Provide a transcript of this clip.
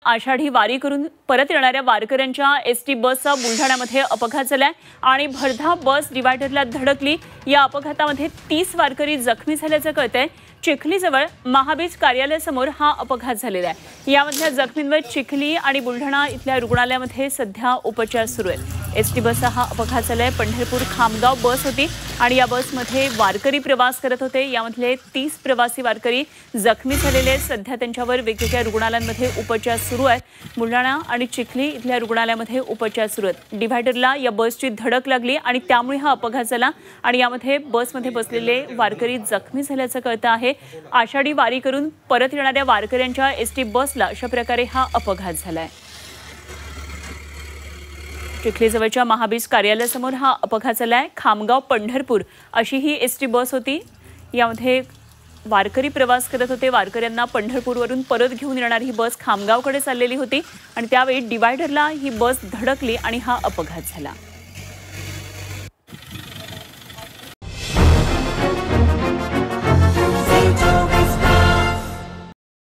आषाढी वारी करून परत येणाऱ्या वारकऱ्यांच्या एसटी बसचा बुलढाण्यामध्ये अपघात झालाय आणि भरधाव बस डिवायडरला धडकली। या अपघातामध्ये 30 वारकरी जखमी झाल्याचं कळतंय। चिखलीजवळ महाबीज कार्यालयासमोर हा अपघात झालेला आहे। यामधल्या जखमींवर चिखली आणि बुलढाणा इथल्या रुग्णालयामध्ये सध्या उपचार सुरू आहेत। एसटी बसचा हा अपघात झालाय। पंढरपूर खामगाव बस होती आणि या बसमध्ये वारकरी प्रवास करत होते। यामधले 30 प्रवासी वारकरी जखमी झालेले आहेत। सध्या त्यांच्यावर वेगवेगळ्या रुग्णालयांमध्ये उपचार सुरू आहेत। बुलढाणा आणि चिखली इथल्या रुग्णालयामध्ये उपचार सुरू आहेत। डिव्हायडरला या बसची धडक लागली आणि त्यामुळे हा अपघात झाला आणि यामध्ये बसमध्ये बसलेले वारकरी जखमी झाल्याचं कळतं आहे। आषाढी वारी करून परत येणाऱ्या वारकऱ्यांच्या एसटी बसला अशा प्रकारे हा अपघात झालाय। चिखलीजवळच्या महाबीज कार्यालयासमोर हा अपघात झालाय। खामगाव पंढरपूर अशी ही एसटी बस होती। यामध्ये वारकरी प्रवास करत होते। वारकऱ्यांना पंढरपूरवरून परत घेऊन येणारी ही बस खामगावकडे चाललेली होती आणि त्यावेळी डिवायडरला ही बस धडकली आणि हा अपघात झाला।